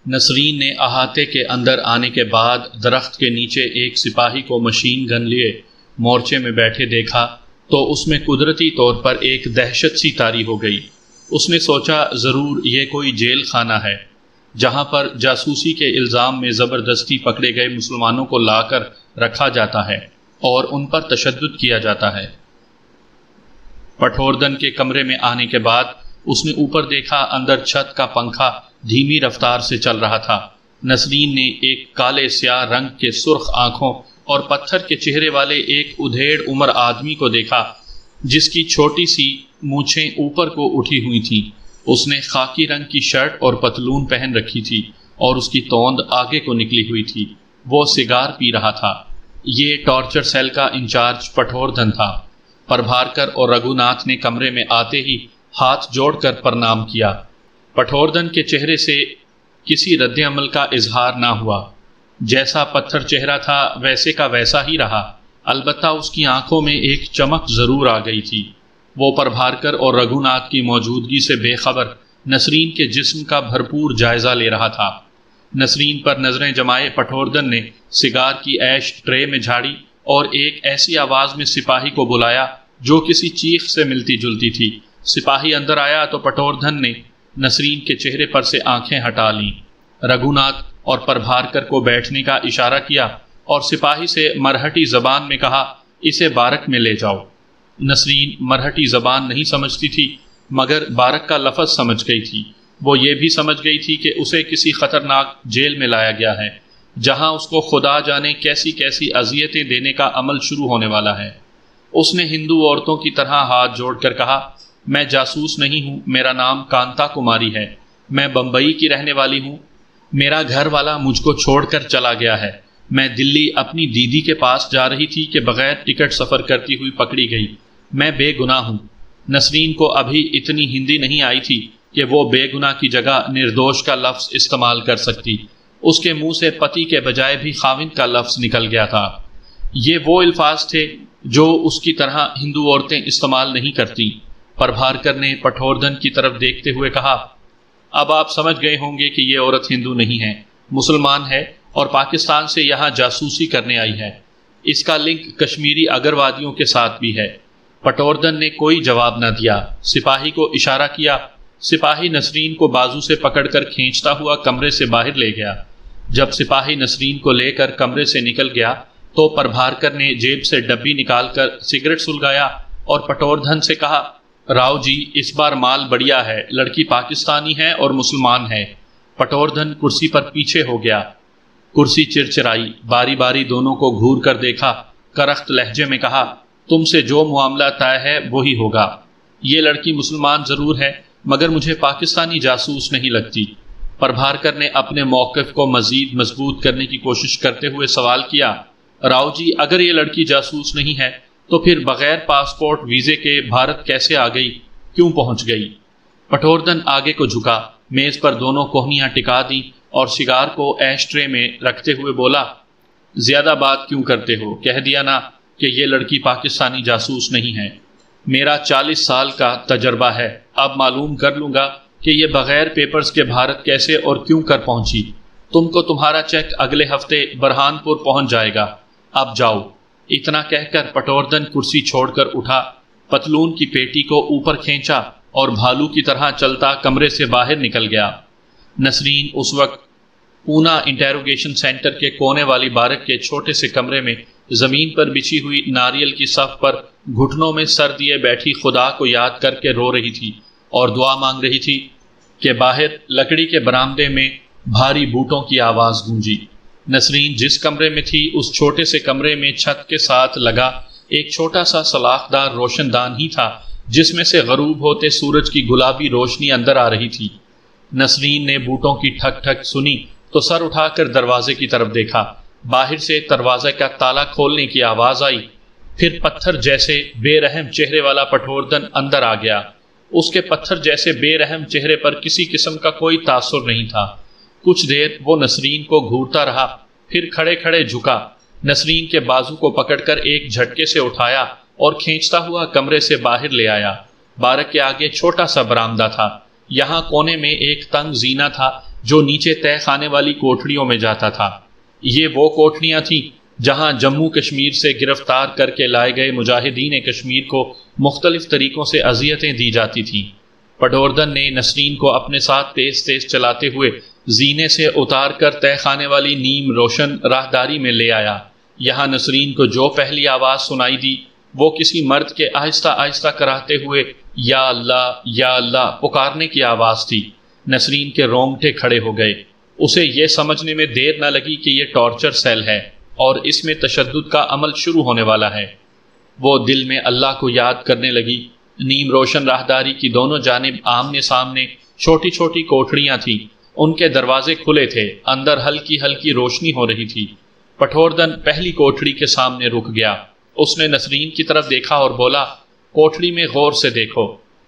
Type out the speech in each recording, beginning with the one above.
نسرین نے احاطے کے اندر آنے کے بعد درخت کے نیچے ایک سپاہی کو مشین گن لیے مورچے میں بیٹھے دیکھا تو اس میں قدرتی طور پر ایک دہشت سی طاری ہو گئی۔ اس نے سوچا ضرور یہ کوئی جیل خانہ ہے جہاں پر جاسوسی کے الزام میں زبردستی پکڑے گئے مسلمانوں کو لا کر رکھا جاتا ہے اور ان پر تشدد کیا جاتا ہے۔ پٹھوردن کے کمرے میں آنے کے بعد اس نے اوپر دیکھا، اندر چھت کا پنکھا دھیمی رفتار سے چل رہا تھا۔ نسرین نے ایک کالے سیاہ رنگ کے سرخ آنکھوں اور پتھر کے چہرے والے ایک ادھیڑ عمر آدمی کو دیکھا جس کی چھوٹی سی مونچھیں اوپر کو اٹھی ہوئی تھیں۔ اس نے خاکی رنگ کی شرٹ اور پتلون پہن رکھی تھی اور اس کی توند آگے کو نکلی ہوئی تھی۔ وہ سگار پی رہا تھا۔ یہ ٹارچر سیل کا انچارج پٹھوردن تھا۔ پربھارکر اور رگھوناتھ نے کمرے میں آتے ہی ہاتھ جوڑ کر پرنام کیا۔ پٹھوردن کے چہرے سے کسی رد عمل کا اظہار نہ ہوا۔ جیسا پتھر چہرہ تھا ویسے کا ویسا ہی رہا، البتہ اس کی آنکھوں میں ایک چمک ضرور آ گئی تھی۔ وہ پربھارکر اور رگھوناتھ کی موجودگی سے بے خبر نسرین کے جسم کا بھرپور جائزہ لے رہا تھا۔ نسرین پر نظریں جمائے پٹھوردن نے سگار کی ایش ٹرے میں جھاڑی اور ایک ایسی آواز میں سپاہی کو بلایا جو کسی چیخ سے ملتی جلتی تھی۔ سپاہی اندر آیا تو پٹھوردن نے نسرین کے چہرے پر سے آنکھیں ہٹا لیں۔ رگھوناتھ اور پربھارکر کو بیٹھنے کا اشارہ کیا اور سپاہی سے مرہٹی زبان میں کہا، اسے بارک میں لے جاؤ۔ نسرین مرہٹی زبان نہیں سمجھتی تھی مگر بارک کا لفظ سمجھ گئی تھی۔ وہ یہ بھی سمجھ گئی تھی کہ اسے کسی خطرناک جیل میں لایا گیا ہے جہاں اس کو خدا جانے کیسی کیسی اذیتیں دینے کا عمل شروع ہونے والا ہے۔ اس نے ہندو عورتوں کی طرح ہاتھ جوڑ کر کہا، میں جاسوس نہیں ہوں، میرا نام کانتا کماری ہے، میں بمبئی کی رہنے والی ہوں، میرا گھر والا مجھ کو چھوڑ کر چلا گیا ہے، میں دلی اپنی دیدی کے پاس جا رہی تھی کہ بغیر ٹکٹ سفر کرتی ہوئی پکڑی گئی، میں بے گناہ ہوں۔ نسرین کو ابھی اتنی ہندی نہیں آئی تھی کہ وہ بے گناہ کی جگہ نردوش کا لفظ استعمال کر سکتی۔ اس کے منہ سے پتی کے بجائے بھی خاوند کا لفظ نکل گیا تھا۔ یہ وہ الفاظ تھے جو اس کی طرح ہندو عورتیں استعمال نہیں کرتی۔ پربھارکر نے پٹھوردن کی طرف دیکھتے ہوئے کہا، اب آپ سمجھ گئے ہوں گے کہ یہ عورت ہندو نہیں ہے، مسلمان ہے اور پاکستان سے یہاں جاسوسی کرنے آئی ہے۔ اس کا لنک کشمیری اگروادیوں کے ساتھ بھی ہے۔ پٹھوردن نے کوئی جواب نہ دیا۔ سپاہی کو اشارہ کیا۔ سپاہی نسرین کو بازو سے پکڑ کر کھینچتا ہوا کمرے سے باہر لے گیا۔ جب سپاہی نسرین کو لے کر کمرے سے نکل گیا تو پربھارکر نے جیب سے ڈبی نکال کر سگریٹ سلگایا اور پٹھوردن سے کہا، راؤ جی اس بار مال بڑھیا ہے، لڑکی پاکستانی ہے اور مسلمان ہے۔ پٹھوردن کرسی پر پیچھے ہو گیا۔ کرسی چرچرائی، باری باری دونوں کو گھور کر دیکھا، کرخت لہجے میں کہا، تم سے جو معاملہ طے ہے وہی ہوگا۔ یہ لڑکی مسلمان ضرور ہے مگر مجھے پاکستانی جاسوس نہیں لگتی۔ پربھارکر نے اپنے موقف کو مزید مضبوط کرنے کی کوشش کرتے ہوئے سوال کیا، راؤ جی اگر یہ لڑکی جاسوس نہیں ہے تو پھر بغیر پاسپورٹ ویزے کے بھارت کیسے آ گئی، کیوں پہنچ گئی؟ پٹھوردن آگے کو جھکا، میز پر دونوں کوہنیاں ٹکا دیں اور سگار کو ایش ٹرے میں رکھتے ہوئے بولا، زیادہ بات کیوں کرتے ہو، کہہ دیا نا کہ یہ لڑکی پاکستانی جاسوس نہیں ہے۔ میرا 40 سال کا تجربہ ہے، اب معلوم کر لوں گا کہ یہ بغیر پیپرز کے بھارت کیسے اور کیوں کر پہنچی۔ تم کو تمہارا چیک اگلے ہفتے برہان پور پہنچ جائے گا، اب جاؤ۔ اتنا کہہ کر پٹھوردن کرسی چھوڑ کر اٹھا، پتلون کی پیٹی کو اوپر کھینچا اور بھالو کی طرح چلتا کمرے سے باہر نکل گیا۔ نسرین اس وقت پونا انٹیروگیشن سینٹر کے کونے والی بارک کے چھوٹے سے کمرے میں زمین پر بچھی ہوئی ناریل کی صف پر گھٹنوں میں سر دیے بیٹھی خدا کو یاد کر کے رو رہی تھی اور دعا مانگ رہی تھی کہ باہر لکڑی کے برآمدے میں بھاری بوٹوں کی آواز گونجی۔ نسرین جس کمرے میں تھی اس چھوٹے سے کمرے میں چھت کے ساتھ لگا ایک چھوٹا سا سلاخ دار روشن دان ہی تھا جس میں سے غروب ہوتے سورج کی گلابی روشنی اندر آ رہی تھی۔ نسرین نے بوٹوں کی ٹھک ٹھک سنی تو سر اٹھا کر دروازے کی طرف دیکھا۔ باہر سے دروازے کا تالا کھولنے کی آواز آئی، پھر پتھر جیسے بے رحم چہرے والا پٹھوردن اندر آ گیا۔ اس کے پتھر جیسے بے رحم چہرے پر کسی قسم کا کوئی تاثر نہیں تھا۔ کچھ دیر وہ نسرین کو گھورتا رہا، پھر کھڑے کھڑے جھکا، نسرین کے بازو کو پکڑ کر ایک جھٹکے سے اٹھایا اور کھینچتا ہوا کمرے سے باہر لے آیا۔ بارک کے آگے چھوٹا سا برآمدہ تھا، یہاں کونے میں ایک تنگ زینہ تھا جو نیچے تہہ خانے والی کوٹھڑیوں میں جاتا تھا۔ یہ وہ کوٹھڑیاں تھیں جہاں جموں کشمیر سے گرفتار کر کے لائے گئے مجاہدین کشمیر کو مختلف طریقوں سے اذیتیں دی جاتی تھیں۔ پٹھوردن نے نسرین کو اپنے ساتھ تیز تیز چلاتے ہوئے زینے سے اتار کر تہہ خانے والی نیم روشن راہداری میں لے آیا۔ یہاں نسرین کو جو پہلی آواز سنائی دی وہ کسی مرد کے آہستہ آہستہ کراہتے ہوئے یا اللہ پکارنے کی آواز تھی۔ نسرین کے رونگٹے کھڑے ہو گئے۔ اسے یہ سمجھنے میں دیر نہ لگی کہ یہ ٹارچر سیل ہے اور اس میں تشدد کا عمل شروع ہونے والا ہے۔ وہ دل میں اللہ کو یاد کرنے لگی۔ نیم روشن راہداری کی دونوں جانب آمنے سامنے چھوٹی چھوٹی کوٹھڑیاں تھیں۔ ان کے دروازے کھلے تھے، اندر ہلکی ہلکی روشنی ہو رہی تھی۔ پٹھوردن پہلی کوٹھڑی کے سامنے رک گیا۔ اس نے نسرین کی طرف دیکھا اور بولا، کوٹھڑی میں غور سے دیکھو۔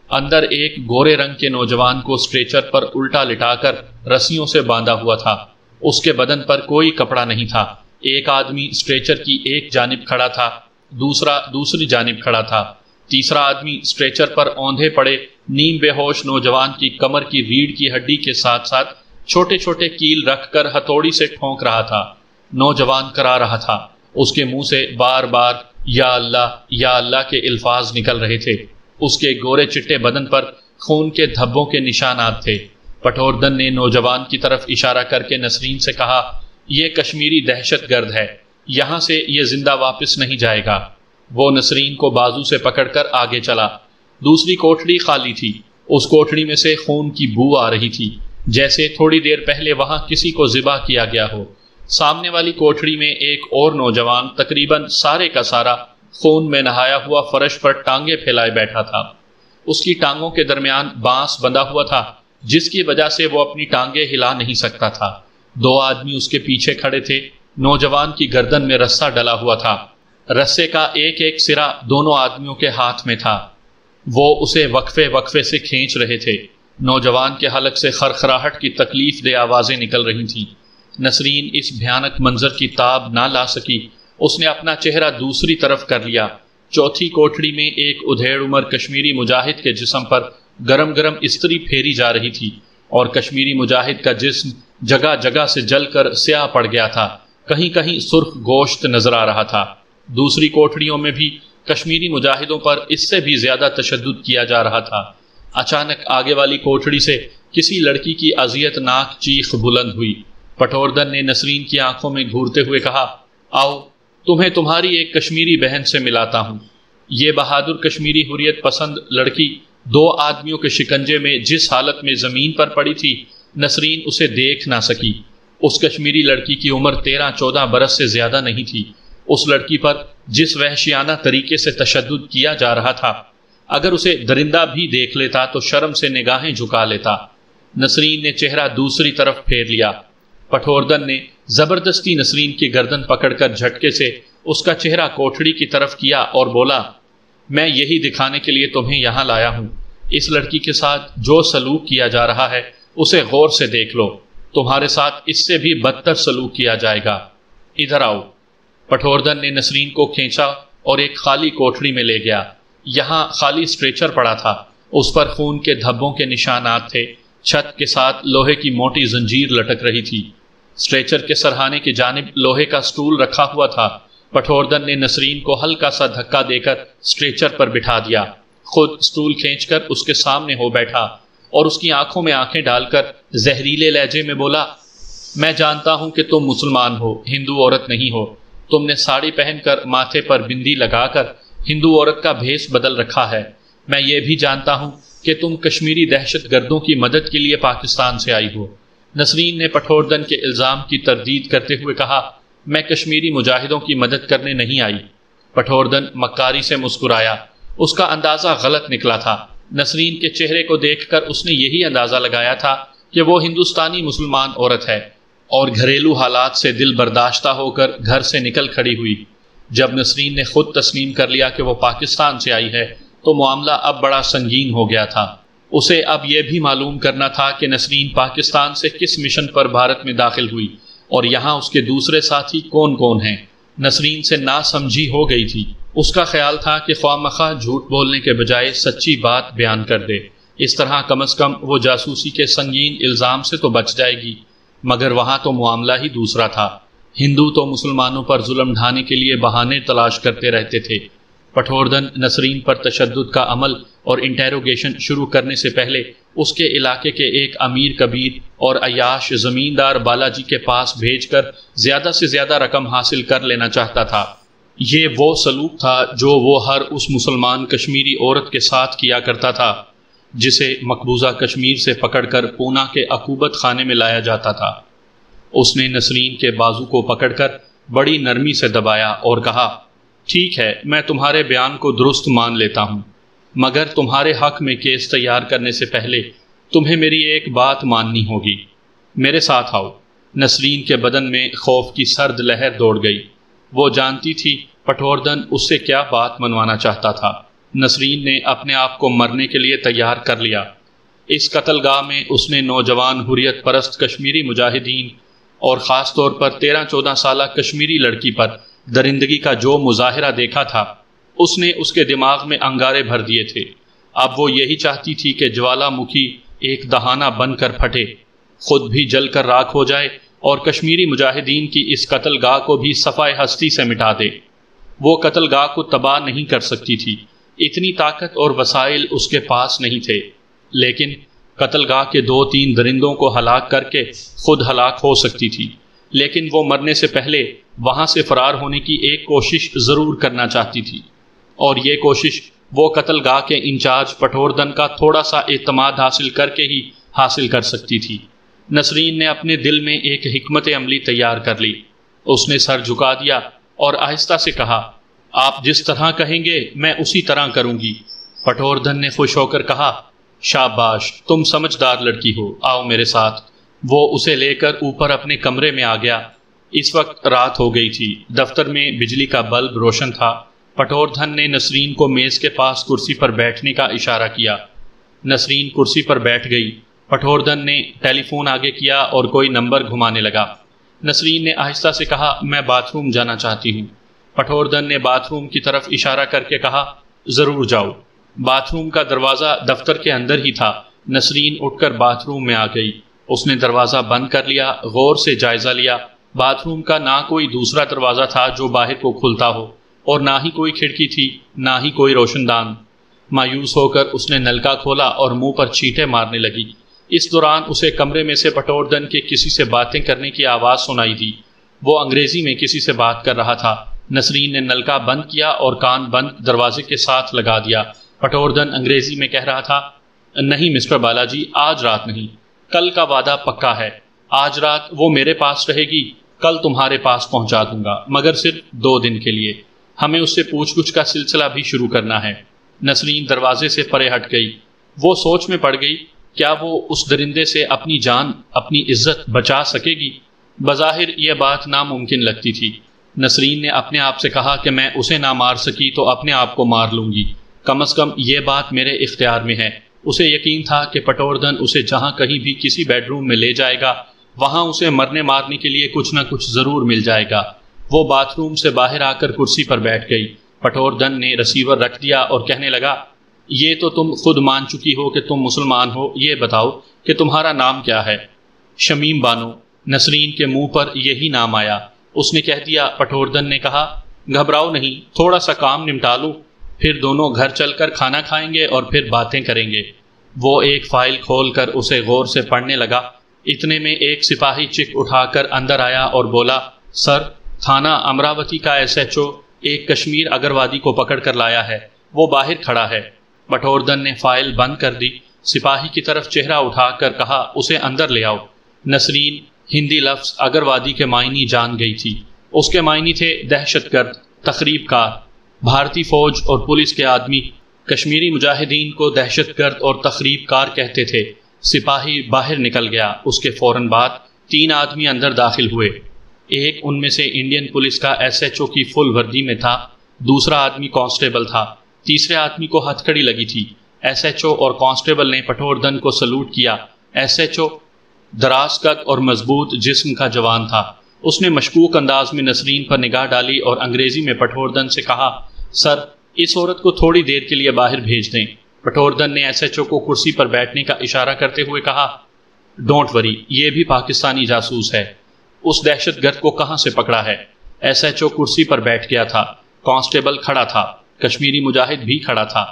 اندر ایک گورے رنگ کے نوجوان کو اسٹریچر پر الٹا لٹا کر رسیوں سے باندھا ہوا تھا۔ اس کے بدن پر کوئی کپڑا نہیں تھا۔ ایک آدمی اسٹریچر کی ایک جانب کھڑا تھا، دوسرا دوسری جانب کھڑا تھا۔ تیسرا آدمی اسٹریچر پر اوندھے پڑے نیم بے ہوش نوجوان کی کمر کی ریڑھ کی ہڈی کے ساتھ ساتھ چھوٹے چھوٹے کیل رکھ کر ہتھوڑی سے ٹھونک رہا تھا۔ نوجوان کرا رہا تھا۔ اس کے منہ سے بار بار یا اللہ کے الفاظ نکل رہے تھے۔ اس کے گورے چٹے بدن پر خون کے دھبوں کے نشانات تھے۔ پٹھوردن نے نوجوان کی طرف اشارہ کر کے نسرین سے کہا، یہ کشمیری دہشت گرد ہے، یہاں سے یہ زندہ واپس نہیں جائے گا۔ وہ نسرین کو بازو سے پکڑ کر آگے چلا۔ دوسری کوٹھڑی خالی تھی۔ اس کوٹھڑی میں سے خون کی بو آ رہی تھی، جیسے تھوڑی دیر پہلے وہاں کسی کو ذبح کیا گیا ہو۔ سامنے والی کوٹھڑی میں ایک اور نوجوان تقریباً سارے کا سارا خون میں نہایا ہوا فرش پر ٹانگیں پھیلائے بیٹھا تھا۔ اس کی ٹانگوں کے درمیان بانس بندھا ہوا تھا، جس کی وجہ سے وہ اپنی ٹانگیں ہلا نہیں سکتا تھا۔ دو آدمی اس کے پیچھے کھڑے تھے۔ نوجوان کی گردن میں رسہ ڈلا ہوا تھا۔ رسے کا ایک ایک سرا دونوں آدمیوں کے ہاتھ میں تھا۔ وہ اسے وقفے وقفے سے کھینچ رہے تھے۔ نوجوان کے حلق سے خرخراہٹ کی تکلیف دہ آوازیں نکل رہی تھیں۔ نسرین اس بھیانک منظر کی تاب نہ لا سکی۔ اس نے اپنا چہرہ دوسری طرف کر لیا۔ چوتھی کوٹھڑی میں ایک ادھیڑ عمر کشمیری مجاہد کے جسم پر گرم گرم استری پھیری جا رہی تھی، اور کشمیری مجاہد کا جسم جگہ جگہ سے جل کر سیاہ پڑ گیا تھا۔ کہیں کہیں سرخ گوشت نظر آ رہا تھا۔ دوسری کوٹھڑیوں میں بھی کشمیری مجاہدوں پر اس سے بھی زیادہ تشدد کیا جا رہا تھا۔ اچانک آگے والی کوٹھڑی سے کسی لڑکی کی اذیت ناک چیخ بلند ہوئی۔ پٹھوردن نے نسرین کی آنکھوں میں گھورتے ہوئے کہا، آؤ تمہیں تمہاری ایک کشمیری بہن سے ملاتا ہوں۔ یہ بہادر کشمیری حریت پسند لڑکی دو آدمیوں کے شکنجے میں جس حالت میں زمین پر پڑی تھی، نسرین اسے دیکھ نہ سکی۔ اس کشمیری لڑکی کی عمر 13-14 برس سے زیادہ نہیں تھی۔ اس لڑکی پر جس وحشیانہ طریقے سے تشدد کیا جا رہا تھا، اگر اسے درندہ بھی دیکھ لیتا تو شرم سے نگاہیں جھکا لیتا۔ نسرین نے چہرہ دوسری طرف پھیر لیا۔ پٹھوردن نے زبردستی نسرین کی گردن پکڑ کر جھٹکے سے اس کا چہرہ کوٹھڑی کی طرف کیا اور بولا، میں یہی دکھانے کے لیے تمہیں یہاں لایا ہوں۔ اس لڑکی کے ساتھ جو سلوک کیا جا رہا ہے اسے غور سے دیکھ لو، تمہارے ساتھ اس سے بھی بدتر سلوک کیا جائے گا۔ ادھر آؤ۔ پٹھوردن نے نسرین کو کھینچا اور ایک خالی کوٹھڑی میں لے گیا۔ یہاں خالی اسٹریچر پڑا تھا، اس پر خون کے دھبوں کے نشانات تھے۔ چھت کے ساتھ لوہے کی موٹی زنجیر لٹک رہی تھی۔ اسٹریچر کے سرہانے کی جانب لوہے کا سٹول رکھا ہوا تھا۔ پٹھوردن نے نسرین کو ہلکا سا دھکا دے کر اسٹریچر پر بٹھا دیا، خود سٹول کھینچ کر اس کے سامنے ہو بیٹھا اور اس کی آنکھوں میں آنکھیں ڈال کر زہریلے لہجے میں بولا، میں جانتا ہوں کہ تم مسلمان ہو، ہندو عورت نہیں ہو۔ تم نے ساڑی پہن کر ماتھے پر بندی لگا کر ہندو عورت کا بھیس بدل رکھا ہے۔ میں یہ بھی جانتا ہوں کہ تم کشمیری دہشت گردوں کی مدد کے لیے پاکستان سے آئی ہو۔ نسرین نے پٹھوردن کے الزام کی تردید کرتے ہوئے کہا، میں کشمیری مجاہدوں کی مدد کرنے نہیں آئی۔ پٹھوردن مکاری سے مسکرایا۔ اس کا اندازہ غلط نکلا تھا۔ نسرین کے چہرے کو دیکھ کر اس نے یہی اندازہ لگایا تھا کہ وہ ہندوستانی مسلمان عورت ہے، اور گھریلو حالات سے دل برداشتہ ہو کر گھر سے نکل کھڑی ہوئی۔ جب نسرین نے خود تسلیم کر لیا کہ وہ پاکستان سے آئی ہے تو معاملہ اب بڑا سنگین ہو گیا تھا۔ اسے اب یہ بھی معلوم کرنا تھا کہ نسرین پاکستان سے کس مشن پر بھارت میں داخل ہوئی اور یہاں اس کے دوسرے ساتھی کون کون ہیں۔ نسرین سے ناسمجھی ہو گئی تھی۔ اس کا خیال تھا کہ خواہ مخواہ جھوٹ بولنے کے بجائے سچی بات بیان کر دے، اس طرح کم از کم وہ جاسوسی کے سنگین الزام سے تو بچ جائے گی، مگر وہاں تو معاملہ ہی دوسرا تھا۔ ہندو تو مسلمانوں پر ظلم ڈھانے کے لیے بہانے تلاش کرتے رہتے تھے۔ پٹھوردن نسرین پر تشدد کا عمل اور انٹیروگیشن شروع کرنے سے پہلے اس کے علاقے کے ایک امیر کبیر اور عیاش زمیندار بالاجی کے پاس بھیج کر زیادہ سے زیادہ رقم حاصل کر لینا چاہتا تھا۔ یہ وہ سلوک تھا جو وہ ہر اس مسلمان کشمیری عورت کے ساتھ کیا کرتا تھا جسے مقبوضہ کشمیر سے پکڑ کر پونا کے عقوبت خانے میں لایا جاتا تھا۔ اس نے نسرین کے بازو کو پکڑ کر بڑی نرمی سے دبایا اور کہا، ٹھیک ہے، میں تمہارے بیان کو درست مان لیتا ہوں، مگر تمہارے حق میں کیس تیار کرنے سے پہلے تمہیں میری ایک بات ماننی ہوگی۔ میرے ساتھ آؤ۔ نسرین کے بدن میں خوف کی سرد لہر دوڑ گئی۔ وہ جانتی تھی پٹھوردن اس سے کیا بات منوانا چاہتا تھا۔ نسرین نے اپنے آپ کو مرنے کے لیے تیار کر لیا۔ اس قتل گاہ میں اس نے نوجوان حریت پرست کشمیری مجاہدین اور خاص طور پر 13-14 سالہ کشمیری لڑکی پر درندگی کا جو مظاہرہ دیکھا تھا، اس نے اس کے دماغ میں انگارے بھر دیے تھے۔ اب وہ یہی چاہتی تھی کہ جوالا مکھی ایک دہانہ بن کر پھٹے، خود بھی جل کر راکھ ہو جائے اور کشمیری مجاہدین کی اس قتل گاہ کو بھی صفائے ہستی سے مٹا دے۔ وہ قتل گاہ کو تباہ نہیں کر سکتی تھی، اتنی طاقت اور وسائل اس کے پاس نہیں تھے، لیکن قتل گاہ کے 2-3 درندوں کو ہلاک کر کے خود ہلاک ہو سکتی تھی۔ لیکن وہ مرنے سے پہلے وہاں سے فرار ہونے کی ایک کوشش ضرور کرنا چاہتی تھی، اور یہ کوشش وہ قتل گاہ کے انچارج پٹھوردن کا تھوڑا سا اعتماد حاصل کر کے ہی حاصل کر سکتی تھی۔ نسرین نے اپنے دل میں ایک حکمت عملی تیار کر لی۔ اس نے سر جھکا دیا اور آہستہ سے کہا، آپ جس طرح کہیں گے میں اسی طرح کروں گی۔ پٹھوردن نے خوش ہو کر کہا، شاباش، تم سمجھدار لڑکی ہو، آؤ میرے ساتھ۔ وہ اسے لے کر اوپر اپنے کمرے میں آ گیا۔ اس وقت رات ہو گئی تھی، دفتر میں بجلی کا بلب روشن تھا۔ پٹھوردن نے نسرین کو میز کے پاس کرسی پر بیٹھنے کا اشارہ کیا۔ نسرین کرسی پر بیٹھ گئی۔ پٹھوردن نے ٹیلی فون آگے کیا اور کوئی نمبر گھمانے لگا۔ نسرین نے آہستہ سے کہا، میں باتھ روم جانا چاہتی ہوں۔ پٹھوردن نے باتھ روم کی طرف اشارہ کر کے کہا، ضرور جاؤ۔ باتھ روم کا دروازہ دفتر کے اندر ہی تھا۔ نسرین اٹھ کر باتھ روم میں آ گئی۔ اس نے دروازہ بند کر لیا، غور سے جائزہ لیا۔ باتھ روم کا نہ کوئی دوسرا دروازہ تھا جو باہر کو کھلتا ہو، اور نہ ہی کوئی کھڑکی تھی، نہ ہی کوئی روشن دان۔ مایوس ہو کر اس نے نلکا کھولا اور منہ پر چھینٹیں مارنے لگی۔ اس دوران اسے کمرے میں سے پٹھوردن کے کسی سے باتیں کرنے کی آواز سنائی دی۔ وہ انگریزی میں کسی سے بات کر رہا تھا۔ نسرین نے نلکا بند کیا اور کان بند دروازے کے ساتھ لگا دیا۔ پٹھوردن انگریزی میں کہہ رہا تھا، نہیں مسٹر بالاجی، آج رات نہیں، کل کا وعدہ پکا ہے۔ آج رات وہ میرے پاس رہے گی، کل تمہارے پاس پہنچا دوں گا، مگر صرف 2 دن کے لیے۔ ہمیں اس سے پوچھ گچھ کا سلسلہ بھی شروع کرنا ہے۔ نسرین دروازے سے پرے ہٹ گئی۔ وہ سوچ میں پڑ گئی، کیا وہ اس درندے سے اپنی جان، اپنی عزت بچا سکے گی؟ بظاہر یہ بات ناممکن لگتی تھی۔ نسرین نے اپنے آپ سے کہا کہ میں اسے نہ مار سکی تو اپنے آپ کو مار لوں گی، کم از کم یہ بات میرے اختیار میں ہے۔ اسے یقین تھا کہ پٹھوردن اسے جہاں کہیں بھی کسی بیڈ روم میں لے جائے گا، وہاں اسے مرنے مارنے کے لیے کچھ نہ کچھ ضرور مل جائے گا۔ وہ باتھ روم سے باہر آ کر کرسی پر بیٹھ گئی۔ پٹھوردن نے ریسیور رکھ دیا اور کہنے لگا، یہ تو تم خود مان چکی ہو کہ تم مسلمان ہو، یہ بتاؤ کہ تمہارا نام کیا ہے؟ شمیم بانو۔ نسرین کے منہ پر یہی نام آیا۔ اس نے کہہ دیا۔ پٹھوردن نے کہا، گھبراؤ نہیں، تھوڑا سا کام نمٹا لوں، پھر دونوں گھر چل کر کھانا کھائیں گے اور پھر باتیں کریں گے۔ وہ ایک فائل کھول کر اسے غور سے پڑھنے لگا۔ اتنے میں ایک سپاہی چک اٹھا کر اندر آیا اور بولا، سر، تھانہ امراوتی کا SHO ایک کشمیر اگروادی کو پکڑ کر لایا ہے، وہ باہر کھڑا ہے۔ پٹھوردن نے فائل بند کر دی۔ سپاہی کی طرف چہرہ اٹھا کر کہا، اسے اندر لے آؤ۔ نسرین ہندی لفظ اگروادی کے معنی جان گئی تھی۔ اس کے معنی تھے دہشت گرد، تخریب کار۔ بھارتی فوج اور پولیس کے آدمی کشمیری مجاہدین کو دہشت گرد اور تخریب کار کہتے تھے۔ سپاہی باہر نکل گیا۔ اس کے فوراً بعد 3 آدمی اندر داخل ہوئے۔ ایک ان میں سے انڈین پولیس کا SHO کی فل وردی میں تھا، دوسرا آدمی کانسٹیبل تھا، تیسرے آدمی کو ہتھکڑی لگی تھی۔ SHO اور کانسٹیبل نے پٹھوردن کو سلوٹ کیا۔ SHO دراز قد اور مضبوط جسم کا جوان تھا۔ اس نے مشکوک انداز میں نسرین پر نگاہ ڈالی اور انگریزی میں پٹھوردن سے کہا، سر، اس عورت کو تھوڑی دیر کے لیے باہر بھیج دیں۔ پٹھوردن نے ایس ایچ او کو کرسی پر بیٹھنے کا اشارہ کرتے ہوئے کہا، ڈونٹ وری، یہ بھی پاکستانی جاسوس ہے۔ اس دہشت گرد کو کہاں سے پکڑا ہے؟ ایس ایچ او کرسی پر بیٹھ گیا تھا، کانسٹیبل کھڑا تھا، کشمیری مجاہد بھی کھڑا تھا،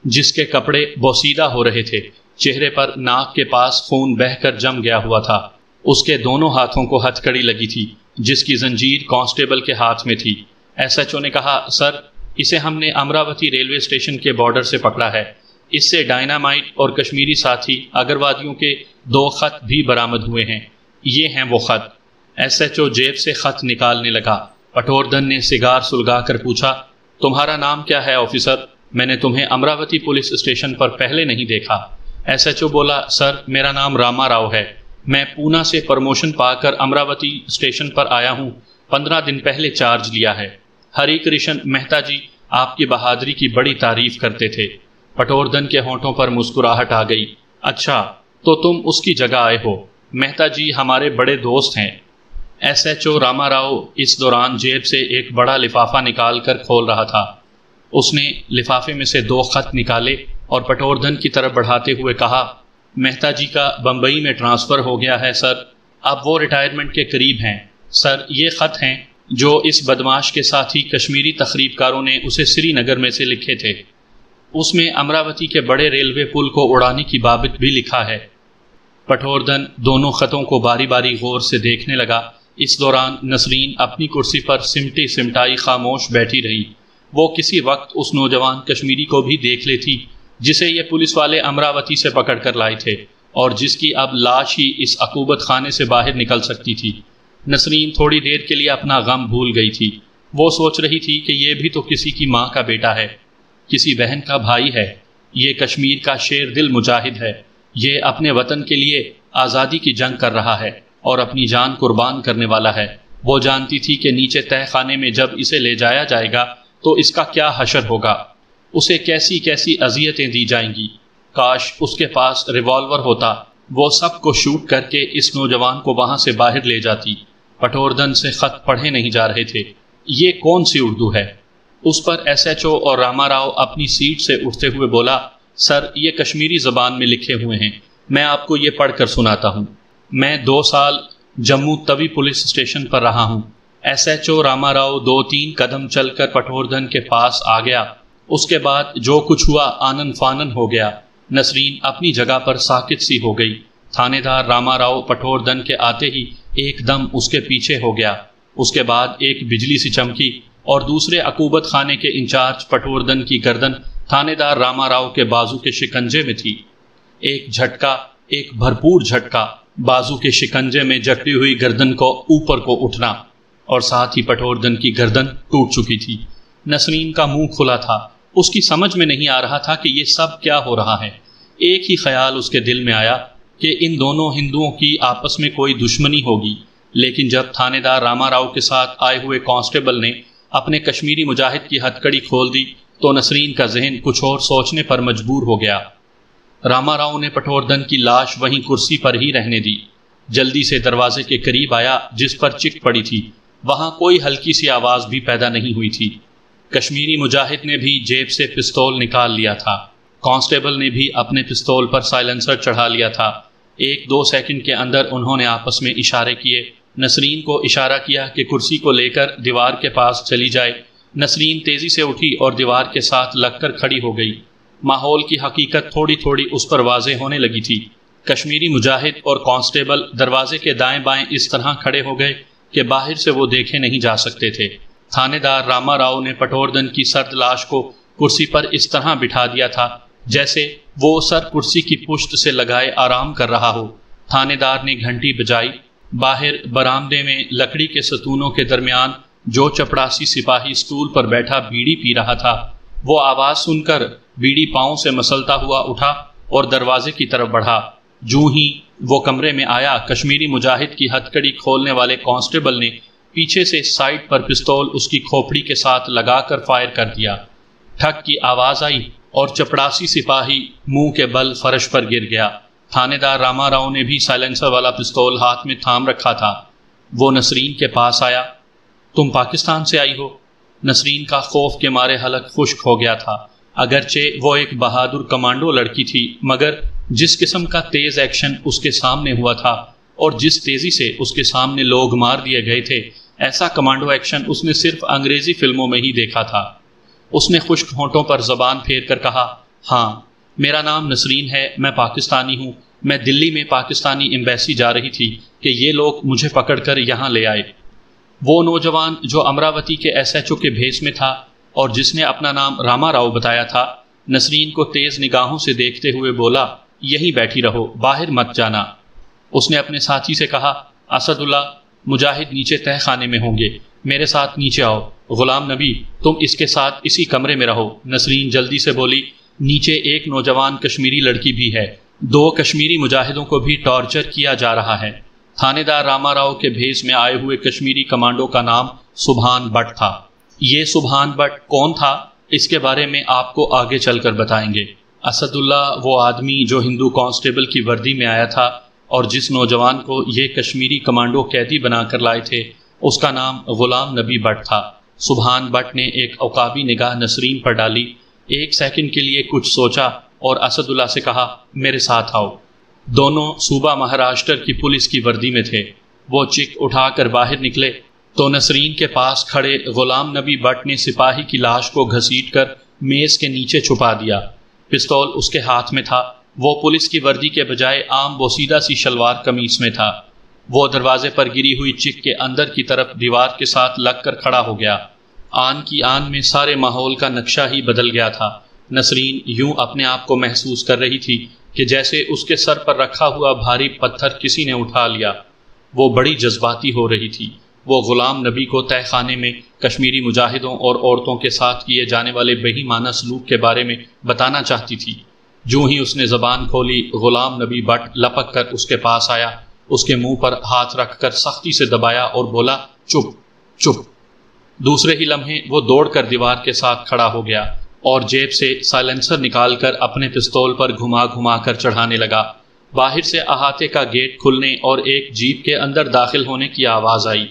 جس کے کپڑے بوسیدہ ہو رہے تھے، چہرے پر ناک کے پاس خون بہہ کر جم گیا ہوا تھا۔ اس کے دونوں ہاتھوں کو ہتھ کڑی لگی تھی، جس کی زنجیر کانسٹیبل کے ہاتھ میں تھی۔ ایس ایچ او نے کہا، سر، اسے ہم نے امراوتی ریلوے اسٹیشن کے بارڈر سے پکڑا ہے۔ اس سے ڈائنامائٹ اور کشمیری ساتھی اگروادیوں کے 2 خط بھی برآمد ہوئے ہیں۔ یہ ہیں وہ خط۔ ایس ایچ او جیب سے خط نکالنے لگا۔ پٹھوردن نے سگار سلگا کر پوچھا، تمہارا نام کیا ہے آفیسر؟ میں نے تمہیں امراوتی پولیس اسٹیشن پر پہلے نہیں دیکھا۔ ایس ایچ او بولا، سر، میرا نام راما راؤ ہے۔ میں پونا سے پروموشن پا کر امراوتی اسٹیشن پر آیا ہوں۔ 15 دن پہلے چارج لیا ہے۔ ہری کرشن مہتا جی آپ کی بہادری کی بڑی تعریف کرتے تھے۔ پٹھوردن کے ہونٹوں پر مسکراہٹ آ گئی۔ اچھا، تو تم اس کی جگہ آئے ہو؟ مہتا جی ہمارے بڑے دوست ہیں۔ S H O Rama Rao اس دوران جیب سے ایک بڑا لفافہ نکال کر کھول رہا تھا۔ اس نے لفافے میں سے 2 خط نکالے اور پٹھوردن کی طرف بڑھاتے ہوئے کہا، مہتا جی کا بمبئی میں ٹرانسفر ہو گیا ہے سر، اب وہ ریٹائرمنٹ کے قریب ہیں۔ سر، یہ خط ہیں جو اس بدماش کے ساتھی کشمیری تخریب کاروں نے اسے سری نگر میں سے لکھے تھے۔ اس میں امراوتی کے بڑے ریلوے پل کو اڑانے کی بابت بھی لکھا ہے۔ پٹھوردن دونوں خطوں کو باری باری غور سے دیکھنے لگا۔ اس دوران نسرین اپنی کرسی پر سمٹی سمٹائی خاموش بیٹھی رہی۔ وہ کسی وقت اس نوجوان کشمیری کو بھی دیکھ لیتی جسے یہ پولیس والے امراوتی سے پکڑ کر لائے تھے اور جس کی اب لاش ہی اس عقوبت خانے سے باہر نکل سکتی تھی۔ نسرین تھوڑی دیر کے لیے اپنا غم بھول گئی تھی۔ وہ سوچ رہی تھی کہ یہ بھی تو کسی کی ماں کا بیٹا ہے، کسی بہن کا بھائی ہے۔ یہ کشمیر کا شیر دل مجاہد ہے۔ یہ اپنے وطن کے لیے آزادی کی جنگ کر رہا ہے اور اپنی جان قربان کرنے والا ہے۔ وہ جانتی تھی کہ نیچے تہہ خانے میں جب اسے لے جایا جائے گا تو اس کا کیا حشر ہوگا، اسے کیسی کیسی اذیتیں دی جائیں گی۔ کاش اس کے پاس ریوالور ہوتا، وہ سب کو شوٹ کر کے اس نوجوان کو وہاں سے باہر لے جاتی۔ پٹھوردن سے خط پڑھے نہیں جا رہے تھے۔ یہ کون سی اردو ہے؟ اس پر ایس ایچ او اور راما راؤ اپنی سیٹ سے اٹھتے ہوئے بولا، سر، یہ کشمیری زبان میں لکھے ہوئے ہیں، میں آپ کو یہ پڑھ کر سناتا ہوں۔ میں 2 سال جموں توی پولیس اسٹیشن پر رہا ہوں۔ S H O Rama Rao 2-3 قدم چل کر پٹھوردن کے پاس آ گیا۔ اس کے بعد جو کچھ ہوا آنن فانن ہو گیا۔ نسرین اپنی جگہ پر ساکت سی ہو گئی۔ تھانے دار راما راؤ پٹھوردن کے آتے ہی ایک دم اس کے پیچھے ہو گیا۔ اس کے بعد ایک بجلی سی چمکی اور دوسرے عقوبت خانے کے انچارج پٹھوردن کی گردن تھانے دار راما راؤ کے بازو کے شکنجے میں تھی۔ ایک جھٹکا، ایک بھرپور جھٹکا، بازو کے شکنجے میں جکڑی ہوئی گردن کو اوپر کو اٹھنا، اور ساتھ ہی پٹھوردن کی گردن ٹوٹ چکی تھی۔ نسرین کا منہ کھلا تھا۔ اس کی سمجھ میں نہیں آ رہا تھا کہ یہ سب کیا ہو رہا ہے۔ ایک ہی خیال اس کے دل میں آیا کہ ان دونوں ہندوؤں کی آپس میں کوئی دشمنی ہوگی، لیکن جب تھانے دار راما راؤ کے ساتھ آئے ہوئے کانسٹیبل نے اپنے کشمیری مجاہد کی ہتھکڑی کھول دی تو نسرین کا ذہن کچھ اور سوچنے پر مجبور ہو گیا۔ راما راؤ نے پٹھوردن کی لاش وہیں کرسی پر ہی رہنے دی۔ جلدی سے دروازے کے قریب آیا جس پر چک پڑی تھی۔ وہاں کوئی ہلکی سی آواز بھی پیدا نہیں ہوئی تھی۔ کشمیری مجاہد نے بھی جیب سے پستول نکال لیا تھا۔ کانسٹیبل نے بھی اپنے پستول پر سائلنسر چڑھا لیا تھا۔ 1-2 سیکنڈ کے اندر انہوں نے آپس میں اشارے کیے۔ نسرین کو اشارہ کیا کہ کرسی کو لے کر دیوار کے پاس چلی جائے۔ نسرین تیزی سے اٹھی اور دیوار کے ساتھ لگ کر کھڑی ہو گئی۔ ماحول کی حقیقت تھوڑی تھوڑی اس پر واضح ہونے لگی تھی۔ کشمیری مجاہد اور کانسٹیبل دروازے کے دائیں بائیں اس طرح کھڑے ہو گئے کہ باہر سے وہ دیکھے نہیں جا سکتے تھے۔ تھانے دار راما راؤ نے پٹھوردن کی سرد لاش کو کرسی پر اس طرح بٹھا دیا تھا جیسے وہ سر کرسی کی پشت سے لگائے آرام کر رہا ہو۔ تھانے دار نے گھنٹی بجائی۔ باہر برآمدے میں لکڑی کے ستونوں کے درمیان جو چپڑاسی سپاہی سٹول پر بیٹھا بیڑی پی رہا تھا، وہ آواز سن کر بیڑی پاؤں سے مسلتا ہوا اٹھا اور دروازے کی طرف بڑھا۔ جو ہی وہ کمرے میں آیا، کشمیری مجاہد کی ہتھکڑی کھولنے والے کانسٹیبل نے پیچھے سے سائڈ پر پستول اس کی کھوپڑی کے ساتھ لگا کر فائر کر دیا۔ ٹھک کی آواز آئی اور چپڑاسی سپاہی منہ کے بل فرش پر گر گیا۔ تھانے دار راما راؤ نے بھی سائلنسر والا پستول ہاتھ میں تھام رکھا تھا۔ وہ نسرین کے پاس آیا۔ تم پاکستان سے آئی ہو؟ نسرین کا خوف کے مارے حلق خشک ہو گیا تھا۔ اگرچہ وہ ایک بہادر کمانڈو لڑکی تھی، مگر جس قسم کا تیز ایکشن اس کے سامنے ہوا تھا اور جس تیزی سے اس کے سامنے لوگ مار دیے گئے تھے، ایسا کمانڈو ایکشن اس نے صرف انگریزی فلموں میں ہی دیکھا تھا۔ اس نے خشک ہونٹوں پر زبان پھیر کر کہا، ہاں، میرا نام نسرین ہے، میں پاکستانی ہوں۔ میں دلی میں پاکستانی ایمبیسی جا رہی تھی کہ یہ لوگ مجھے پکڑ کر یہاں لے آئے۔ وہ نوجوان جو امراوتی کے ایس ایچ او کے بھیس میں تھا اور جس نے اپنا نام راما راؤ بتایا تھا، نسرین کو تیز نگاہوں سے دیکھتے ہوئے بولا، یہیں بیٹھی رہو، باہر مت جانا۔ اس نے اپنے ساتھی سے کہا، اسد اللہ، مجاہد نیچے تہہ خانے میں ہوں گے، میرے ساتھ نیچے آؤ۔ غلام نبی، تم اس کے ساتھ اسی کمرے میں رہو۔ نسرین جلدی سے بولی، نیچے ایک نوجوان کشمیری لڑکی بھی ہے، 2 کشمیری مجاہدوں کو بھی ٹارچر کیا جا رہا ہے۔ تھانے دار راما راؤ کے بھیس میں آئے ہوئے کشمیری کمانڈو کا نام سبحان بٹ تھا۔ یہ سبحان بٹ کون تھا، اس کے بارے میں آپ کو آگے چل کر بتائیں گے۔ اسد اللہ وہ آدمی جو ہندو کانسٹیبل کی وردی میں آیا تھا اور جس نوجوان کو یہ کشمیری کمانڈو قیدی بنا کر لائے تھے، اس کا نام غلام نبی بٹ تھا۔ سبحان بٹ نے ایک عقابی نگاہ نسرین پر ڈالی، 1 سیکنڈ کے لیے کچھ سوچا اور اسد اللہ سے کہا، میرے ساتھ آؤ۔ دونوں صوبہ مہاراشٹر کی پولیس کی وردی میں تھے۔ وہ چک اٹھا کر باہر نکلے تو نسرین کے پاس کھڑے غلام نبی بٹ نے سپاہی کی لاش کو گھسیٹ کر میز کے نیچے چھپا دیا۔ پستول اس کے ہاتھ میں تھا۔ وہ پولیس کی وردی کے بجائے عام بوسیدہ سی شلوار قمیص میں تھا۔ وہ دروازے پر گری ہوئی چک کے اندر کی طرف دیوار کے ساتھ لگ کر کھڑا ہو گیا۔ آن کی آن میں سارے ماحول کا نقشہ ہی بدل گیا تھا۔ نسرین یوں اپنے آپ کو محسوس کر رہی تھی کہ جیسے اس کے سر پر رکھا ہوا بھاری پتھر کسی نے اٹھا لیا۔ وہ بڑی جذباتی ہو رہی تھی۔ وہ غلام نبی کو تہہ خانے میں کشمیری مجاہدوں اور عورتوں کے ساتھ کیے جانے والے بہیمانہ سلوک کے بارے میں بتانا چاہتی تھی۔ جو ہی اس نے زبان کھولی، غلام نبی بٹ لپک کر اس کے پاس آیا، اس کے منہ پر ہاتھ رکھ کر سختی سے دبایا اور بولا، چپ چپ۔ دوسرے ہی لمحے وہ دوڑ کر دیوار کے ساتھ کھڑا ہو گیا اور جیب سے سائلنسر نکال کر اپنے پستول پر گھما گھما کر چڑھانے لگا۔ باہر سے احاطے کا گیٹ کھلنے اور ایک جیپ کے اندر داخل ہونے کی آواز آئی۔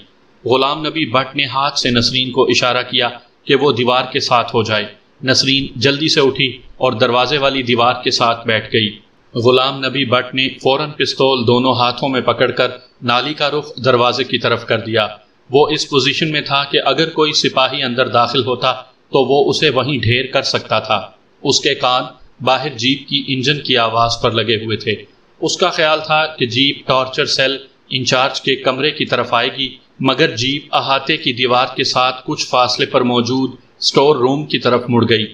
غلام نبی بٹ نے ہاتھ سے نسرین کو اشارہ کیا کہ وہ دیوار کے ساتھ ہو جائے۔ نسرین جلدی سے اٹھی اور دروازے والی دیوار کے ساتھ بیٹھ گئی۔ غلام نبی بٹ نے فوراً پستول دونوں ہاتھوں میں پکڑ کر نالی کا رخ دروازے کی طرف کر دیا۔ وہ اس پوزیشن میں تھا کہ اگر کوئی سپاہی اندر داخل ہوتا تو وہ اسے وہیں ڈھیر کر سکتا تھا۔ اس کے کان باہر جیپ کی انجن کی آواز پر لگے ہوئے تھے۔ اس کا خیال تھا کہ جیپ ٹارچر سیل انچارج کے کمرے کی طرف آئے گی، مگر جیپ احاطے کی دیوار کے ساتھ کچھ فاصلے پر موجود سٹور روم کی طرف مڑ گئی۔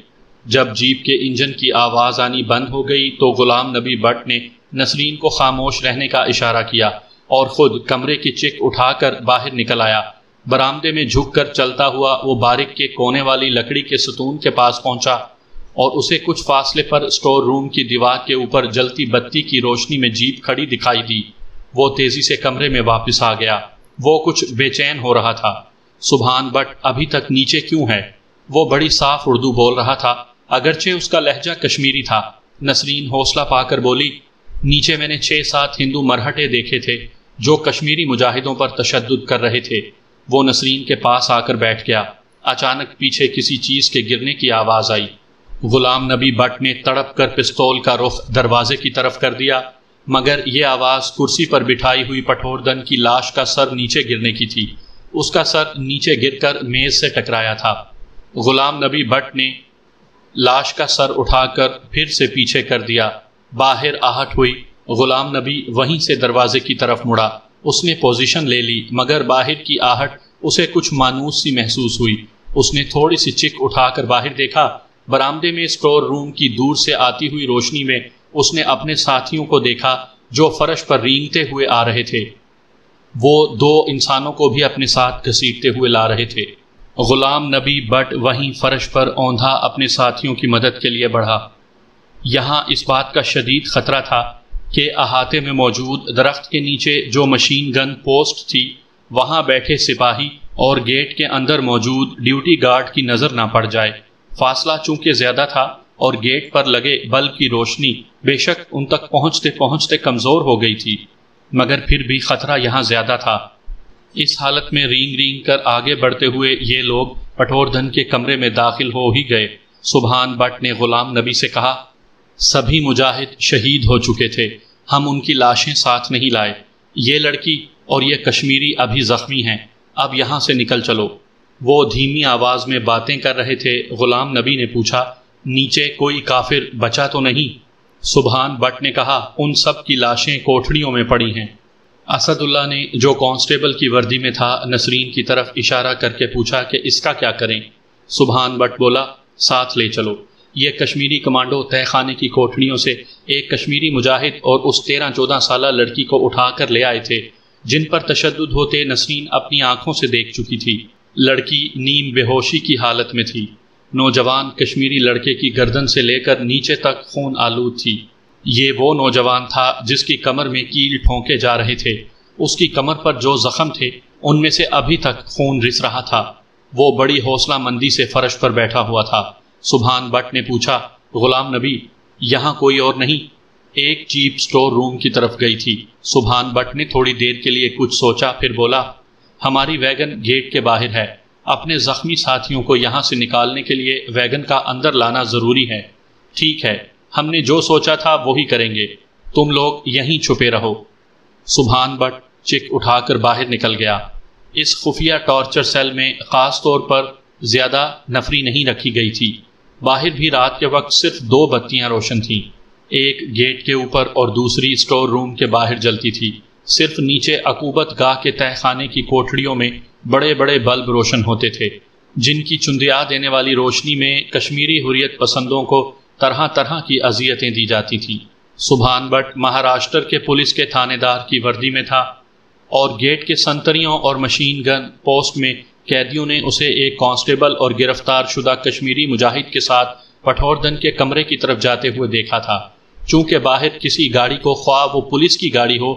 جب جیپ کے انجن کی آواز آنی بند ہو گئی تو غلام نبی بٹ نے نسرین کو خاموش رہنے کا اشارہ کیا اور خود کمرے کی چک اٹھا کر باہر نکل آیا۔ برآمدے میں جھک کر چلتا ہوا وہ بارک کے کونے والی لکڑی کے ستون کے پاس پہنچا اور اسے کچھ فاصلے پر سٹور روم کی دیوار کے اوپر جلتی بتی کی روشنی میں جیپ کھڑی دکھائی دی۔ وہ تیزی سے کمرے میں واپس آ گیا۔ وہ کچھ بے چین ہو رہا تھا۔ سبحان بٹ ابھی تک نیچے کیوں ہے؟ وہ بڑی صاف اردو بول رہا تھا، اگرچہ اس کا لہجہ کشمیری تھا۔ نسرین حوصلہ پا کر بولی، نیچے میں نے 6-7 ہندو مرہٹے دیکھے تھے جو کشمیری مجاہدوں پر تشدد کر رہے تھے۔ وہ نسرین کے پاس آ کر بیٹھ گیا۔ اچانک پیچھے کسی چیز کے گرنے کی آواز آئی۔ غلام نبی بٹ نے تڑپ کر پستول کا رخ دروازے کی طرف کر دیا، مگر یہ آواز کرسی پر بٹھائی ہوئی پٹھوردن کی لاش کا سر نیچے گرنے کی تھی۔ اس کا سر نیچے گر کر میز سے ٹکرایا تھا۔ غلام نبی بٹ نے لاش کا سر اٹھا کر پھر سے پیچھے کر دیا۔ باہر آہٹ ہوئی۔ غلام نبی وہیں سے دروازے کی طرف مڑا۔ اس نے پوزیشن لے لی، مگر باہر کی آہٹ اسے کچھ مانوس سی محسوس ہوئی۔ اس نے تھوڑی سی چک اٹھا کر باہر دیکھا۔ برآمدے میں سٹور روم کی دور سے آتی ہوئی روشنی میں اس نے اپنے ساتھیوں کو دیکھا جو فرش پر رینگتے ہوئے آ رہے تھے۔ وہ 2 انسانوں کو بھی اپنے ساتھ گھسیٹتے ہوئے لا رہے تھے۔ غلام نبی بٹ وہیں فرش پر اوندھا اپنے ساتھیوں کی مدد کے لیے بڑھا۔ یہاں اس بات کا شدید خطرہ تھا کہ احاطے میں موجود درخت کے نیچے جو مشین گن پوسٹ تھی، وہاں بیٹھے سپاہی اور گیٹ کے اندر موجود ڈیوٹی گارڈ کی نظر نہ پڑ جائے۔ فاصلہ چونکہ زیادہ تھا اور گیٹ پر لگے بلب کی روشنی بے شک ان تک پہنچتے پہنچتے کمزور ہو گئی تھی، مگر پھر بھی خطرہ یہاں زیادہ تھا۔ اس حالت میں رینگ رینگ کر آگے بڑھتے ہوئے یہ لوگ پٹھوردھن کے کمرے میں داخل ہو ہی گئے۔ سبحان بٹ نے غلام نبی سے کہا، سبھی مجاہد شہید ہو چکے تھے، ہم ان کی لاشیں ساتھ نہیں لائے، یہ لڑکی اور یہ کشمیری ابھی زخمی ہیں، اب یہاں سے نکل چلو۔ وہ دھیمی آواز میں باتیں کر رہے تھے۔ غلام نبی نے پوچھا، نیچے کوئی کافر بچا تو نہیں؟ سبحان بٹ نے کہا، ان سب کی لاشیں کوٹھڑیوں میں پڑی ہیں۔ اسد اللہ نے جو کانسٹیبل کی وردی میں تھا نسرین کی طرف اشارہ کر کے پوچھا کہ اس کا کیا کریں؟ سبحان بٹ بولا، ساتھ لے چلو۔ یہ کشمیری کمانڈو تہہ خانے کی کوٹھڑیوں سے ایک کشمیری مجاہد اور اس 13-14 سالہ لڑکی کو اٹھا کر لے آئے تھے جن پر تشدد ہوتے نسرین اپنی آنکھوں سے دیکھ چکی تھی۔ لڑکی نیم بے ہوشی کی حالت میں تھی۔ نوجوان کشمیری لڑکے کی گردن سے لے کر نیچے تک خون آلود تھی۔ یہ وہ نوجوان تھا جس کی کمر میں کیل ٹھونکے جا رہے تھے۔ اس کی کمر پر جو زخم تھے ان میں سے ابھی تک خون رس رہا تھا۔ وہ بڑی حوصلہ مندی سے فرش پر بیٹھا ہوا تھا۔ سبحان بٹ نے پوچھا، غلام نبی، یہاں کوئی اور نہیں؟ ایک جیپ سٹور روم کی طرف گئی تھی۔ سبحان بٹ نے تھوڑی دیر کے لیے کچھ سوچا، پھر بولا، ہماری ویگن گیٹ کے باہر ہے، اپنے زخمی ساتھیوں کو یہاں سے نکالنے کے لیے ویگن کا اندر لانا ضروری ہے۔ ٹھیک ہے، ہم نے جو سوچا تھا وہی کریں گے، تم لوگ یہیں چھپے رہو۔ سبحان بٹ چک اٹھا کر باہر نکل گیا۔ اس خفیہ ٹارچر سیل میں خاص طور پر زیادہ نفری نہیں رکھی گئی تھی۔ باہر بھی رات کے وقت صرف 2 بتیاں روشن تھیں، ایک گیٹ کے اوپر اور دوسری سٹور روم کے باہر جلتی تھی۔ صرف نیچے عقوبت گاہ کے تہہ خانے کی کوٹھڑیوں میں بڑے بڑے بلب روشن ہوتے تھے، جن کی چندیا دینے والی روشنی میں کشمیری حریت پسندوں کو طرح طرح کی اذیتیں دی جاتی تھیں۔ سبحان بٹ مہاراشٹر کے پولیس کے تھانے دار کی وردی میں تھا، اور گیٹ کے سنتریوں اور مشین گن پوسٹ میں قیدیوں نے اسے ایک کانسٹیبل اور گرفتار شدہ کشمیری مجاہد کے ساتھ پٹھوردن کے کمرے کی طرف جاتے ہوئے دیکھا تھا۔ چونکہ باہر کسی گاڑی کو، خواہ وہ پولیس کی گاڑی ہو،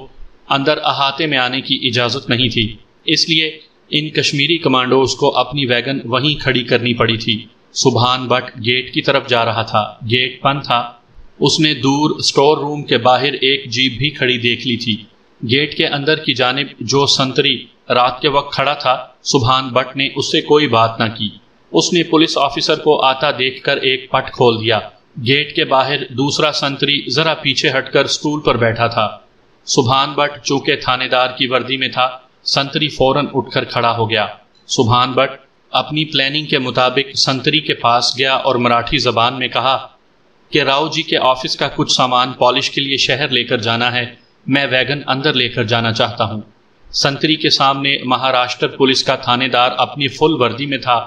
اندر احاطے میں آنے کی اجازت نہیں تھی، اس لیے ان کشمیری کمانڈوز کو اپنی ویگن وہیں کھڑی کرنی پڑی تھی۔ سبحان بٹ گیٹ کی طرف جا رہا تھا، گیٹ بند تھا۔ اس نے دور سٹور روم کے باہر ایک جیپ بھی کھڑی دیکھ لی تھی۔ گیٹ کے اندر کی جانب جو سنتری رات کے وقت کھڑا تھا، سبحان بٹ نے اس سے کوئی بات نہ کی۔ اس نے پولیس آفیسر کو آتا دیکھ کر ایک پٹ کھول دیا۔ گیٹ کے باہر دوسرا سنتری ذرا پیچھے ہٹ کر سٹول پر بیٹھا تھا۔ سبحان بٹ چونکہ تھانے دار کی وردی میں تھا، سنتری فوراً اٹھ کر کھڑا ہو گیا۔ سبحان بٹ اپنی پلاننگ کے مطابق سنتری کے پاس گیا اور مراٹھی زبان میں کہا کہ راؤ جی کے آفس کا کچھ سامان پالش کے لیے شہر لے کر جانا ہے، میں ویگن اندر لے کر جانا چاہتا ہوں۔ سنتری کے سامنے مہاراشٹر پولیس کا تھانے دار اپنی فل وردی میں تھا۔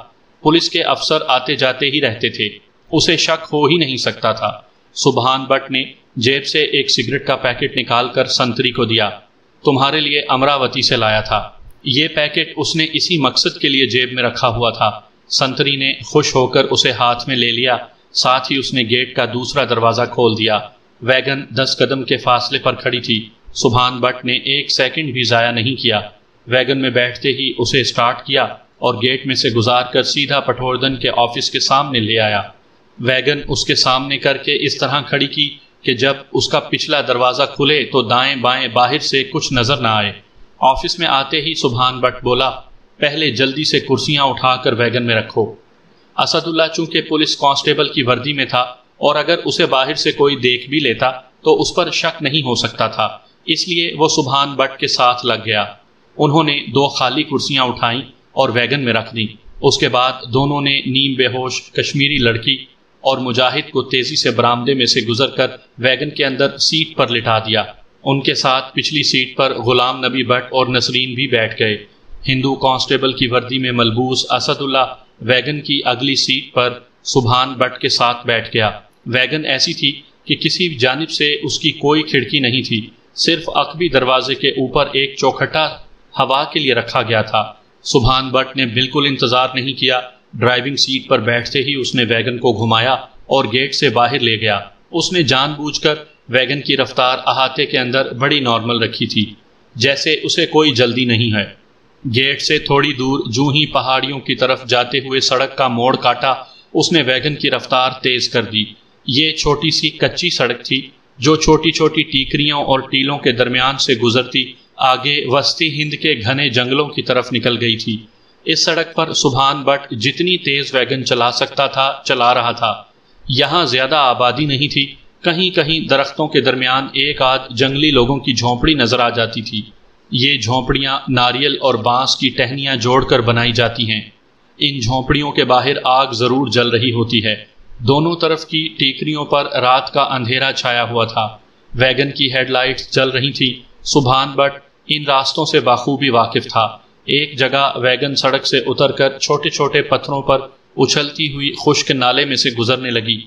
پولیس کے افسر آتے جاتے ہی رہتے تھے، اسے شک ہو ہی نہیں سکتا تھا۔ سبحان بٹ نے جیب سے ایک سگریٹ کا پیکٹ نکال کر سنتری کو دیا، تمہارے لیے امراوتی سے لایا تھا۔ یہ پیکٹ اس نے اسی مقصد کے لیے جیب میں رکھا ہوا تھا۔ سنتری نے خوش ہو کر اسے ہاتھ میں لے لیا، ساتھ ہی اس نے گیٹ کا دوسرا دروازہ کھول دیا۔ ویگن 10 قدم کے فاصلے پر کھڑی تھی۔ سبحان بٹ نے 1 سیکنڈ بھی ضائع نہیں کیا، ویگن میں بیٹھتے ہی اسے سٹارٹ کیا اور گیٹ میں سے گزار کر سیدھا پٹھوردن کے آفس کے سامنے لے آیا۔ ویگن اس کے سامنے کر کے اس طرح کھڑی کی کہ جب اس کا پچھلا دروازہ کھلے تو دائیں بائیں باہر سے کچھ نظر نہ آئے۔ آفس میں آتے ہی سبحان بٹ بولا، پہلے جلدی سے کرسیاں اٹھا کر ویگن میں رکھو۔ اسد اللہ چونکہ پولیس کانسٹیبل کی وردی میں تھا اور اگر اسے باہر سے کوئی دیکھ بھی لیتا تو اس پر شک نہیں ہو سکتا تھا، اس لیے وہ سبحان بٹ کے ساتھ لگ گیا۔ انہوں نے 2 خالی کرسیاں اٹھائیں اور ویگن میں رکھ دیں۔ اس کے بعد دونوں نے نیم بے ہوش کشمیری لڑکی اور مجاہد کو تیزی سے برآمدے میں سے گزر کر ویگن کے اندر سیٹ پر لٹا دیا۔ ان کے ساتھ پچھلی سیٹ پر غلام نبی بٹ اور نسرین بھی بیٹھ گئے۔ ہندو کانسٹیبل کی وردی میں ملبوس اسد اللہ ویگن کی اگلی سیٹ پر سبحان بٹ کے ساتھ بیٹھ گیا۔ ویگن ایسی تھی کہ کسی جانب سے اس کی کوئی کھڑکی نہیں تھی، صرف عقبی دروازے کے اوپر ایک چوکھٹا ہوا کے لیے رکھا گیا تھا۔ سبحان بٹ نے بالکل انتظار نہیں کیا، ڈرائیونگ سیٹ پر بیٹھتے ہی اس نے ویگن کو گھمایا اور گیٹ سے باہر لے گیا۔ اس نے جان بوجھ کر ویگن کی رفتار احاطے کے اندر بڑی نارمل رکھی تھی، جیسے اسے کوئی جلدی نہیں ہے۔ گیٹ سے تھوڑی دور جوں ہی پہاڑیوں کی طرف جاتے ہوئے سڑک کا موڑ کاٹا، اس نے ویگن کی رفتار تیز کر دی۔ یہ چھوٹی سی کچی سڑک تھی جو چھوٹی چھوٹی ٹیکریوں اور ٹیلوں کے درمیان سے گزرتی آگے وسطی ہند کے گھنے جنگلوں کی طرف نکل گئی تھی۔ اس سڑک پر سبحان بٹ جتنی تیز ویگن چلا سکتا تھا چلا رہا تھا۔ یہاں زیادہ آبادی نہیں تھی، کہیں کہیں درختوں کے درمیان ایک آدھ جنگلی لوگوں کی جھونپڑی نظر آ جاتی تھی۔ یہ جھونپڑیاں ناریل اور بانس کی ٹہنیاں جوڑ کر بنائی جاتی ہیں۔ ان جھونپڑیوں کے باہر آگ ضرور جل رہی ہوتی ہے۔ دونوں طرف کی ٹیکریوں پر رات کا اندھیرا چھایا ہوا تھا۔ ویگن کی ہیڈ لائٹس جل رہی تھی۔ سبحان بٹ ان راستوں سے بخوبی واقف تھا۔ ایک جگہ ویگن سڑک سے اتر کر چھوٹے چھوٹے پتھروں پر اچھلتی ہوئی خشک نالے میں سے گزرنے لگی۔